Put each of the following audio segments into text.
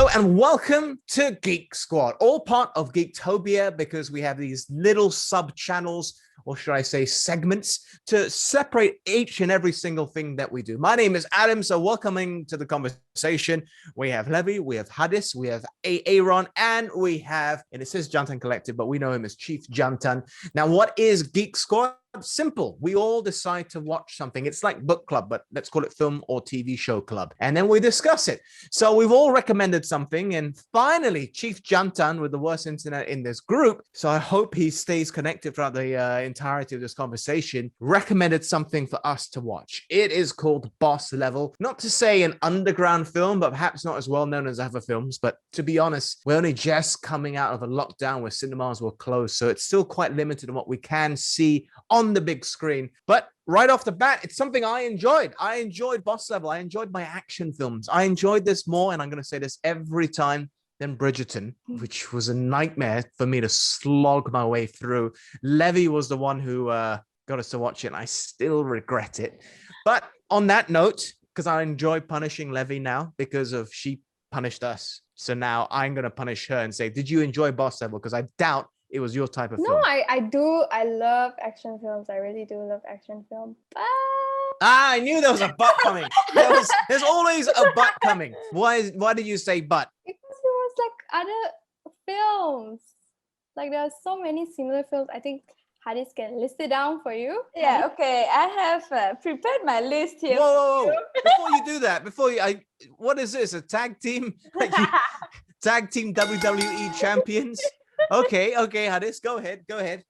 Hello and welcome to Geek Squad, all part of Geektopia because we have these little sub-channels, or should I say segments, to separate each and every single thing that we do. My name is Adam, so welcoming to the conversation, we have Levy, we have Hadis, we have Aaron, and we have, and it says Jantan Collective, but we know him as Chief Jantan. Now, what is Geek Squad? Simple. We all decide to watch something. It's like book club, but let's call it film or TV show club. And then we discuss it. So we've all recommended something. And finally, Chief Jantan with the worst internet in this group, so I hope he stays connected throughout the entirety of this conversation, recommended something for us to watch. It is called Boss Level. Not to say an underground film, but perhaps not as well known as other films. But to be honest, we're only just coming out of a lockdown where cinemas were closed. So it's still quite limited in what we can see on the big screen. But right off the bat, it's something I enjoyed. I enjoyed Boss Level. I enjoyed my action films. I enjoyed this more, and I'm going to say this every time, than Bridgerton, which was a nightmare for me to slog my way through. Levy was the one who got us to watch it, and I still regret it. But on that note, because I enjoy punishing Levy now because of she punished us. So now I'm going to punish her and say, did you enjoy Boss Level? Because I doubt it was your type of film. No, I do. I love action films. I really do love action films. I knew there was a but coming. There's always a but coming. Why did you say but? Because there was like other films. Like there are so many similar films. I think Hadis can list it down for you. Yeah, okay. I have prepared my list here. Whoa. Before you do that, what is this? A tag team? Tag team WWE champions? Okay, Hadis, go ahead. Okay,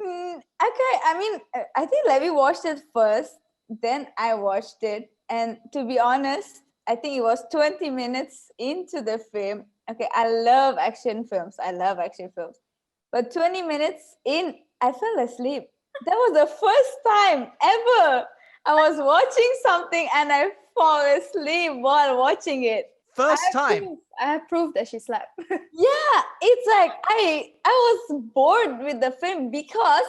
I mean, I think Levy watched it first, then I watched it. And to be honest, I think it was 20 minutes into the film. Okay, I love action films. But 20 minutes in, I fell asleep. That was the first time ever I was watching something and I fall asleep while watching it. First time. I have proof that she slept. Yeah, it's like I was bored with the film because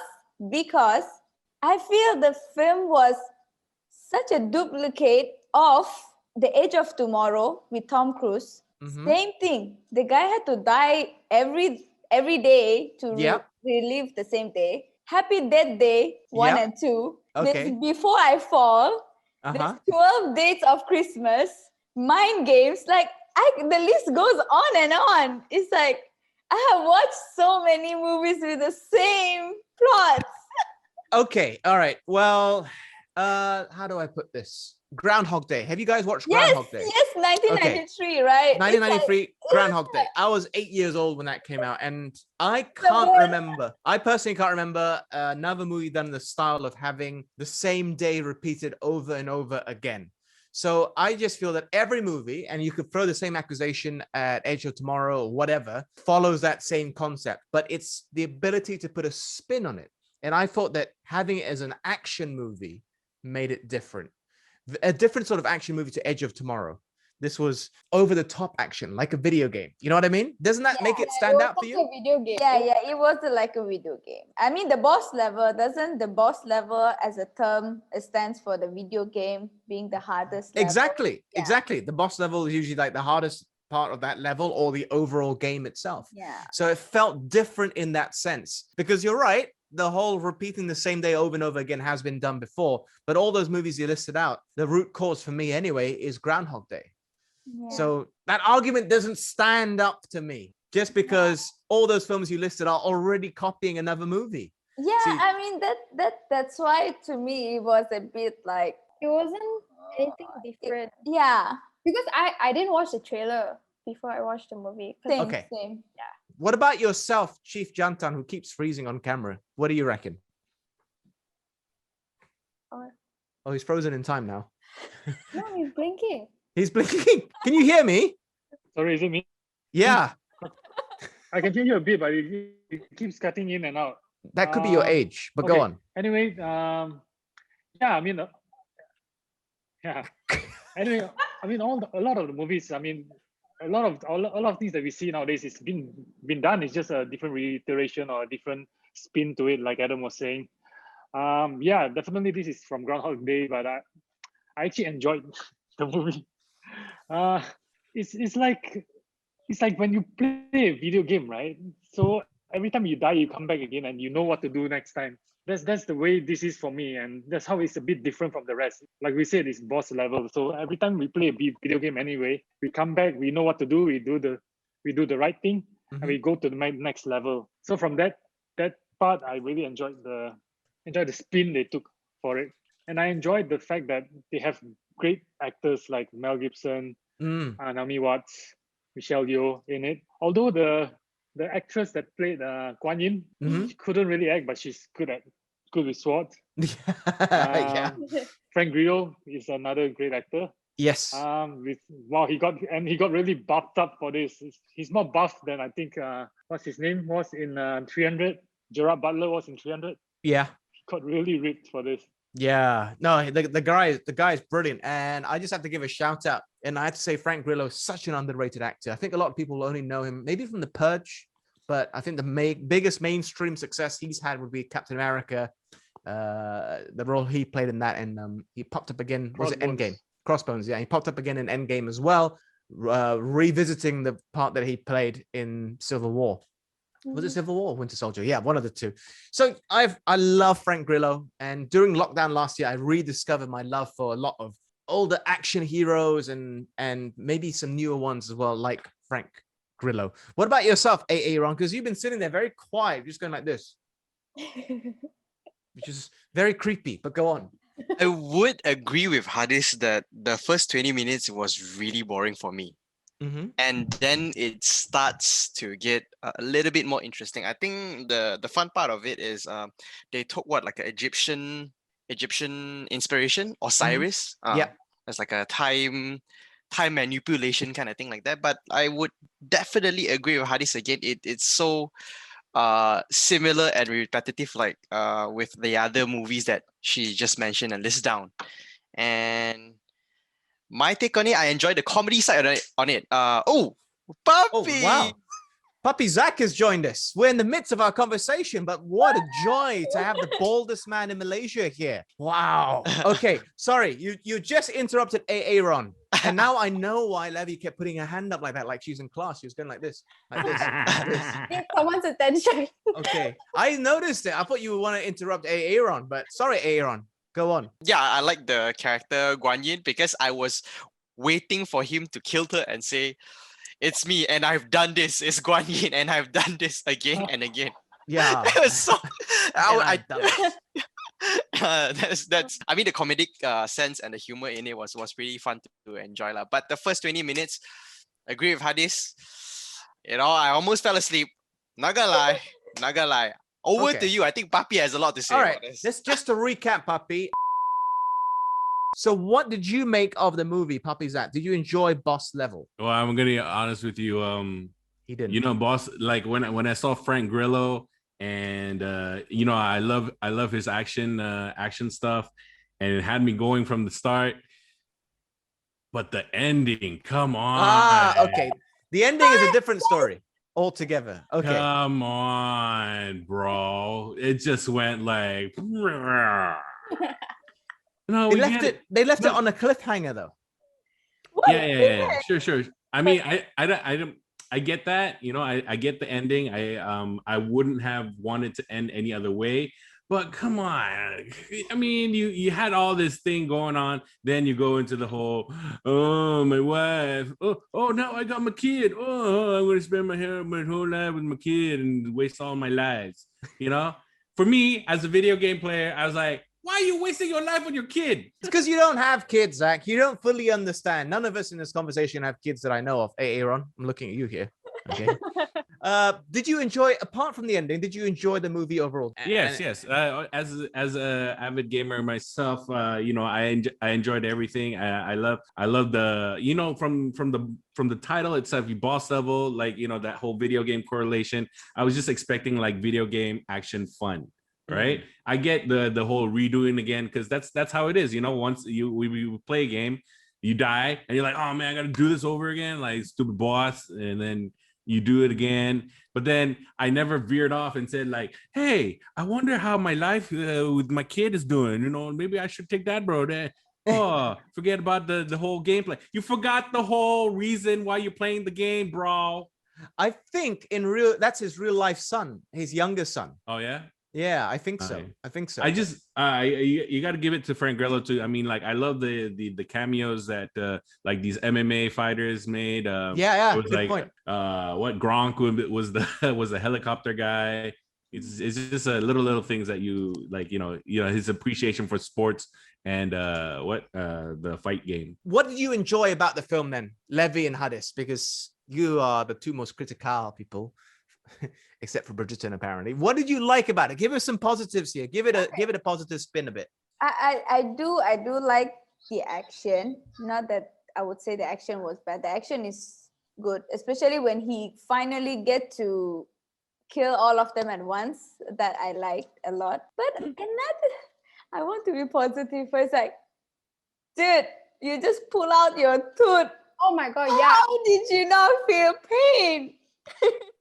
I feel the film was such a duplicate of The Age of Tomorrow with Tom Cruise. Mm-hmm. Same thing. The guy had to die every day to relive the same day. Happy Death Day 1 and 2. Okay. Before I Fall. There's 12 Days of Christmas. Mind Games. Like the list goes on and on. It's like I have watched so many movies with the same plots. Okay, all right. Well, how do I put this? Groundhog Day. Have you guys watched Groundhog Day? Yes, 1993, right? 1993, like, Groundhog Day. I was 8 years old when that came out, and I personally can't remember another movie done in the style of having the same day repeated over and over again. So I just feel that every movie, and you could throw the same accusation at Edge of Tomorrow or whatever, follows that same concept, but it's the ability to put a spin on it. And I thought that having it as an action movie made it different. A different sort of action movie to Edge of Tomorrow. This was over-the-top action, like a video game. You know what I mean? Doesn't that make it stand out for you? A video game. Yeah, it was like a video game. I mean, the boss level, doesn't the boss level as a term, it stands for the video game being the hardest level? Exactly. The boss level is usually like the hardest part of that level or the overall game itself. Yeah. So it felt different in that sense. Because you're right, the whole repeating the same day over and over again has been done before. But all those movies you listed out, the root cause for me anyway is Groundhog Day. Yeah. So that argument doesn't stand up to me just because all those films you listed are already copying another movie. Yeah, see, I mean that's why to me it was a bit like it wasn't anything different. Yeah, because I didn't watch the trailer before I watched the movie. Same. Yeah. What about yourself, Chief Jantan, who keeps freezing on camera? What do you reckon? Oh, he's frozen in time now. No, he's blinking. He's blinking. Can you hear me? Sorry, is it me? Yeah. I can hear you a bit, but it keeps cutting in and out. That could be your age, but go on. Anyway, Anyway, I mean, a lot of the movies. I mean, a lot of things that we see nowadays is been done. It's just a different reiteration or a different spin to it, like Adam was saying. Yeah, definitely this is from Groundhog Day, but I actually enjoyed the movie. It's like it's like when you play a video game, right? So every time you die, you come back again, and you know what to do next time. That's the way this is for me, and that's how it's a bit different from the rest. Like we said, it's boss level. So every time we play a video game anyway, we come back, we know what to do, we do the right thing, and we go to the next level. So from that part, I really enjoyed the spin they took for it, and I enjoyed the fact that they have great actors like Mel Gibson, Naomi Watts, Michelle Yeoh in it. Although the actress that played Guan Yin, she couldn't really act, but she's good with swords. Yeah. Frank Grillo is another great actor. Yes. He got really buffed up for this. He's more buffed than I think what's his name was in 300. Gerard Butler was in 300. Yeah. He got really ripped for this. Yeah, no, the guy is brilliant, and I just have to give a shout out. And I have to say, Frank Grillo is such an underrated actor. I think a lot of people only know him maybe from The Purge, but I think the biggest mainstream success he's had would be Captain America, the role he played in that, and he popped up again. Was it Endgame? Crossbones, yeah, he popped up again in Endgame as well, revisiting the part that he played in Civil War. Was it Civil War or Winter Soldier? Yeah, one of the two. So I love Frank Grillo, and during lockdown last year, I rediscovered my love for a lot of older action heroes and maybe some newer ones as well, like Frank Grillo. What about yourself, Aaron? Because you've been sitting there very quiet, just going like this, which is very creepy. But go on. I would agree with Hadis that the first 20 minutes was really boring for me. And then it starts to get a little bit more interesting. I think the fun part of it is they took like an Egyptian inspiration, Osiris. Yeah, it's like a time manipulation kind of thing like that. But I would definitely agree with Hadis again. It's so similar and repetitive, like with the other movies that she just mentioned and listed down. And my take on it, I enjoyed the comedy side on it. Puppy! Oh, wow. Puppy Zach has joined us. We're in the midst of our conversation, but what a joy to have the baldest man in Malaysia here. Wow. Okay, sorry, you just interrupted Aaron. And now I know why Levy kept putting her hand up like that, like she's in class. She was going like this, like this, like this. Need someone's attention. Okay, I noticed it. I thought you would want to interrupt Aaron, but sorry, Aaron. Go on. Yeah, I like the character Guan Yin because I was waiting for him to kill her and say, "It's me, and I've done this. It's Guan Yin, and I've done this again and again." Yeah. It was so. That's. I mean, the comedic sense and the humor in it was pretty fun to enjoy, lah. But the first 20 minutes, agree with Hadis. I almost fell asleep. Not gonna lie. Over to you. I think Papi has a lot to say. All right, about this. let's just to recap, Papi. So what did you make of the movie, Papi Zach? Did you enjoy Boss Level? Well, I'm gonna be honest with you. He didn't. Boss, like when I saw Frank Grillo, and I love his action stuff, and it had me going from the start. But the ending, come on. Okay. The ending is a different story altogether. Okay. Come on, bro. It just went like no, they left it on a cliffhanger though. Yeah. Sure. I mean, I get that, I get the ending. I wouldn't have wanted to end any other way. But come on, I mean, you had all this thing going on. Then you go into the whole, oh, my wife. Oh, now I got my kid. Oh, I'm going to spend my whole life with my kid and waste all my lives. For me, as a video game player, I was like, why are you wasting your life on your kid? It's because you don't have kids, Zach. You don't fully understand. None of us in this conversation have kids that I know of. Hey, Aaron, I'm looking at you here. Okay. Did you enjoy, apart from the ending, did you enjoy the movie overall? Yes. As a avid gamer myself, I enjoyed everything. I love the from the title itself, you Boss Level, like that whole video game correlation. I was just expecting like video game action fun. Right. I get the whole redoing again, because that's how it is. Once we play a game, you die and you're like, oh man, I gotta do this over again, like stupid boss, and then you do it again. But then I never veered off and said like, hey, I wonder how my life with my kid is doing. Maybe I should take that road. Oh, forget about the whole gameplay. You forgot the whole reason why you're playing the game, bro. I think that's his real life son, his younger son. Oh yeah. Yeah, I think so. Right. I think so. I just you got to give it to Frank Grillo too. I mean, like I love the cameos that like these MMA fighters made. Yeah, it was good like point. What Gronk was the was the helicopter guy. It's just little things that you like, his appreciation for sports and the fight game. What did you enjoy about the film then, Levy and Hadis? Because you are the two most critical people, except for Bridgerton, apparently. What did you like about it? Give us some positives here. Give it a positive spin a bit. I do like the action. Not that I would say the action was bad. The action is good, especially when he finally get to kill all of them at once. That I liked a lot. But another, I want to be positive. First, like, dude, you just pull out your tooth. Oh my god, yeah. How did you not feel pain?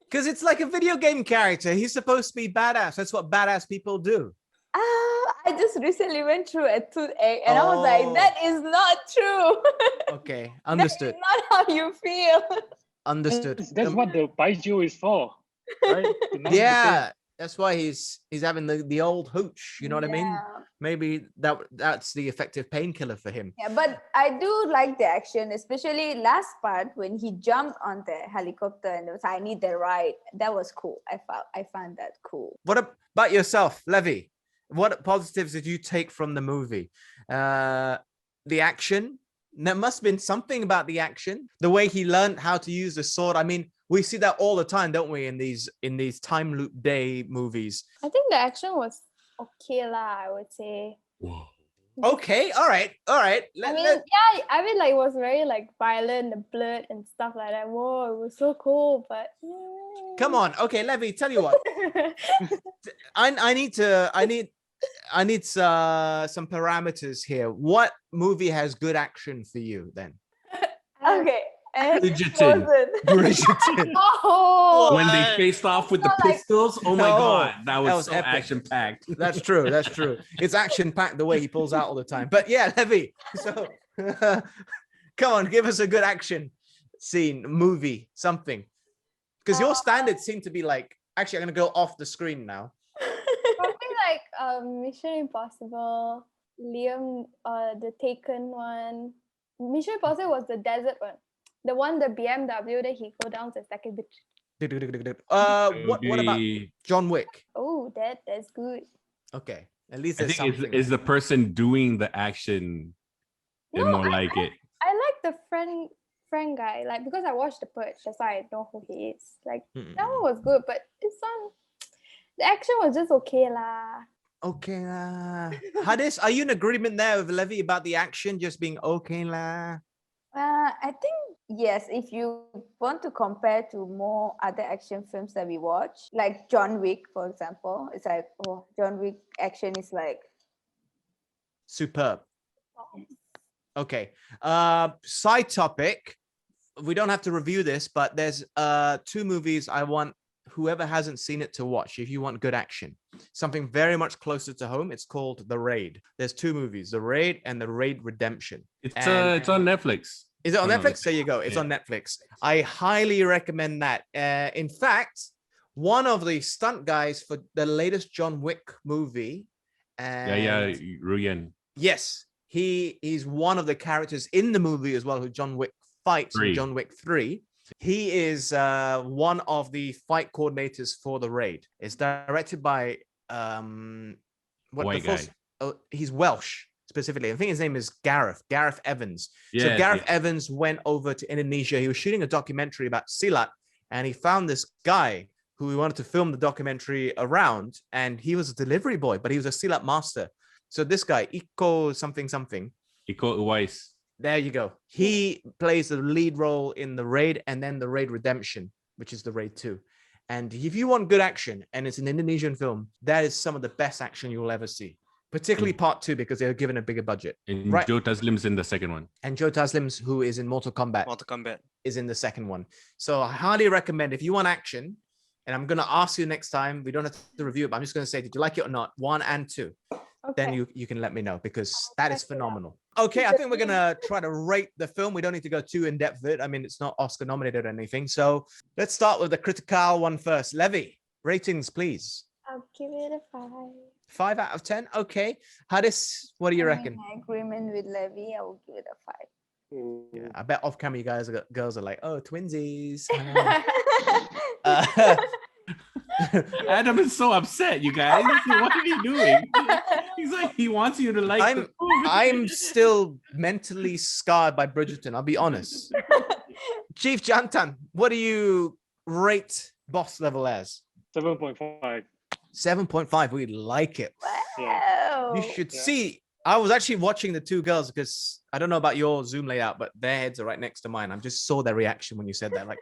Because it's like a video game character. He's supposed to be badass. That's what badass people do. I just recently went through a toothache and I was like, that is not true. Okay, understood. That is not how you feel. Understood. That's what the Baiju is for, right? To numb the Yeah, that's why he's having the old hooch. You know what I mean? Yeah. Maybe that's the effective painkiller for him. Yeah, but I do like the action, especially last part when he jumped on the helicopter and it was, I need the ride. That was cool. I found that cool. What about yourself, Levy? What positives did you take from the movie? The action. There must have been something about the action. The way he learned how to use the sword. I mean, we see that all the time, don't we? In these time loop day movies. I think the action was okay lah, I would say. Whoa. Okay, all right. I mean like it was very like violent, the blood and stuff like that. Whoa, it was so cool, but Come on. Okay, Levy, tell you what. I need some parameters here. What movie has good action for you then? Okay. And Bridgerton. Bridgerton. Oh, When they faced off with the not like- pistols, oh my No, god, that that was was so epic. action packed. That's true. That's true. It's action packed the way he pulls out all the time. But yeah, Levy. So come on, give us a good action scene, movie, something. Because your standards seem to be like, actually, I'm gonna go off the screen now. probably like Mission Impossible, Liam, the Taken one. Mission Impossible was the desert one. The one, the BMW that he go down the second bit. What about John Wick? Oh, that's good. Okay, at least I there's think something. is the person doing the action No, more like it. I like the friend guy, like because I watched The Purge, that's why I know who he is. Like that one was good, but this one, the action was just okay lah. Okay lah. Hadis, are you in agreement there with Levy about the action just being okay lah? I think yes, if you want to compare to more other action films that we watch, like John Wick, for example, it's like, oh, John Wick action is like Superb. Okay. Side topic. We don't have to review this, but there's two movies I want whoever hasn't seen it to watch if you want good action. Something very much closer to home. It's called The Raid. There's two movies, The Raid and The Raid Redemption. It's on Netflix. Is it on Oh, no, Netflix? There you go. It's on Netflix. I highly recommend that. In fact, one of the stunt guys for the latest John Wick movie. Ruyen. Yes, he's one of the characters in the movie as well, who John Wick fights in John Wick 3. He is one of the fight coordinators for The Raid. It's directed by White guy. He's Welsh specifically. I think his name is Gareth Evans. So Gareth Evans went over to Indonesia. He was shooting a documentary about Silat, and he found this guy who he wanted to film the documentary around, and he was a delivery boy, but he was a Silat master. So this guy, Iko something. Iko Uwais. There you go. He plays the lead role in The Raid and then The Raid Redemption, which is The Raid 2. And if you want good action, and it's an Indonesian film, that is some of the best action you'll ever see, particularly part 2 because they were given a bigger budget. And Right. Joe Taslim's in the second one. And Joe Taslim's, who is in Mortal Kombat, is in the second one. So I highly recommend if you want action, and I'm going to ask you next time, we don't have to review it, but I'm just going to say, did you like it or not? 1 and 2. then Okay. you can let me know, because that is check it out. phenomenal. Okay, I think we're gonna try to rate the film. We don't need to go too in depth with it. I mean, it's not Oscar nominated or anything. So let's start with the critical one first. Levy, ratings, please. I'll give it a 5. 5 out of 10. Okay. Hadis, what do you I'm reckon? in agreement with Levy. I will give it a 5. Yeah, I bet off camera you guys girls are like, oh, twinsies. Adam is so upset, you guys. What are you doing? He's like, he wants you to like the movie. I'm still mentally scarred by Bridgerton, I'll be honest. Chief Jantan, what do you rate Boss Level as? 7.5. 7.5. We like it. Wow. You should Yeah. see. I was actually watching the two girls because I don't know about your Zoom layout, but their heads are right next to mine. I just saw their reaction when you said that. Like,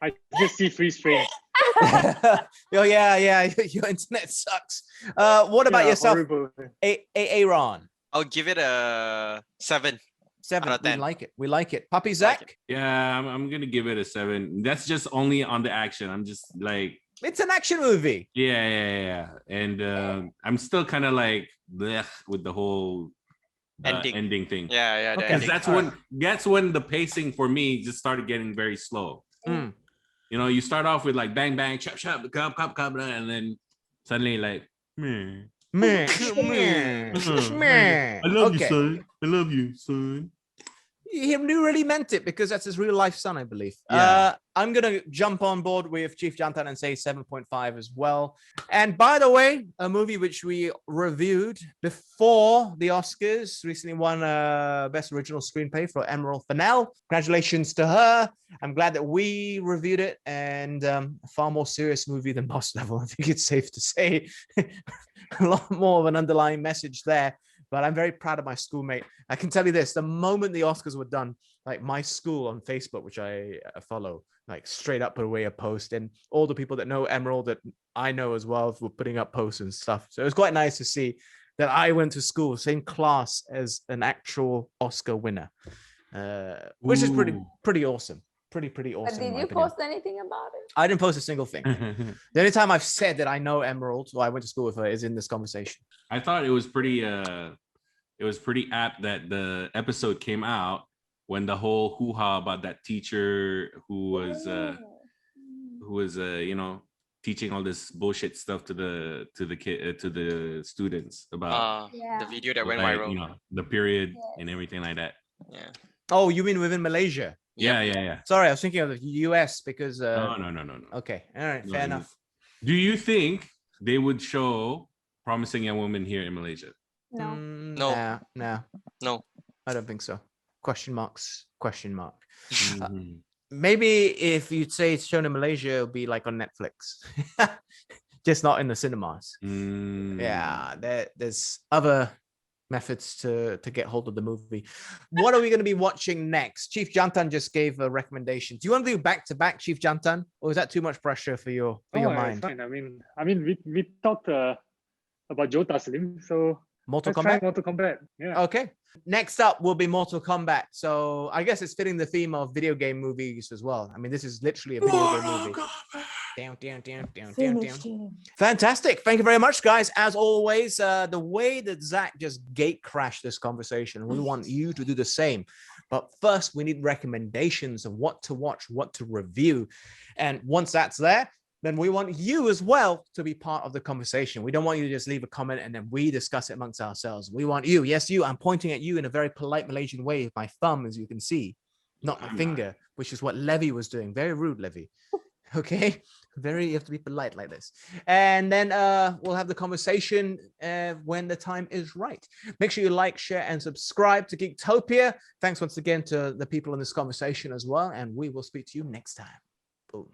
I just see freeze frame. oh yeah, your internet sucks. What about Yeah, yourself, horrible. Aaron? I'll give it a 7. 7. Out of We 10. like it. We like it. Puppy Like Zach? it. Yeah, I'm gonna give it a 7. That's just only on the action. I'm just like, It's an action movie. yeah. And I'm still kind of like blech with the whole ending thing. Yeah, the Okay. Because ending. that's when the pacing for me just started getting very slow. Mm. You know, you start off with like bang bang, chop chop, cup, and then suddenly like, meh. Meh. Meh. I love you, Okay. son. I love you, son. He really meant it, because that's his real life son, I believe. Yeah. I'm gonna jump on board with Chief Jantan and say 7.5 as well. And by the way, a movie which we reviewed before the Oscars recently won Best Original Screenplay for Emerald Fennell. Congratulations to her. I'm glad that we reviewed it, and a far more serious movie than Boss Level. I think it's safe to say a lot more of an underlying message there. But I'm very proud of my schoolmate. I can tell you this: the moment the Oscars were done, like my school on Facebook, which I follow, like straight up put away a post, and all the people that know Emerald that I know as well were putting up posts and stuff. So it was quite nice to see that I went to school, same class as an actual Oscar winner, which is pretty awesome. Pretty awesome. But in did my you opinion. post anything about it? I didn't post a single thing. The only time I've said that I know Emerald, or I went to school with her, is in this conversation. I thought it was pretty apt that the episode came out when the whole hoo-ha about that teacher who was you know, teaching all this bullshit stuff to the kid to the students about The video that went like, viral. you know, the period Yes. and everything like that. Yeah. Oh, you mean within Malaysia? Yeah. Sorry, I was thinking of the US because. No. Okay, all right, No, fair no. enough. Do you think they would show Promising Young Woman here in Malaysia? No. No. No, I don't think so. Question mark. Mhm. Maybe if you'd say it's shown in Malaysia, it'll be like on Netflix, just not in the cinemas. Mm. Yeah, there's other methods to get hold of the movie. What are we going to be watching next? Chief Jantan just gave a recommendation. Do you want to do back to back, Chief Jantan, or is that too much pressure for your It's mind? fine. I mean, we talked about Jota Slim, so Mortal let's try Kombat. Mortal Kombat. Yeah. Okay. Next up will be Mortal Kombat. So I guess it's fitting the theme of video game movies as well. I mean, this is literally a video game movie. Down. Fantastic. Thank you very much, guys. As always, the way that Zach just gate crashed this conversation, we want you to do the same. But first, we need recommendations of what to watch, what to review. And once that's there, then we want you as well to be part of the conversation. We don't want you to just leave a comment and then we discuss it amongst ourselves. We want you. Yes, you. I'm pointing at you in a very polite Malaysian way with my thumb, as you can see, not my finger, which is what Levy was doing. Very rude, Levy. Okay, you have to be polite like this. And then we'll have the conversation when the time is right. Make sure you like, share, and subscribe to Geektopia. Thanks once again to the people in this conversation as well. And we will speak to you next time. Boom.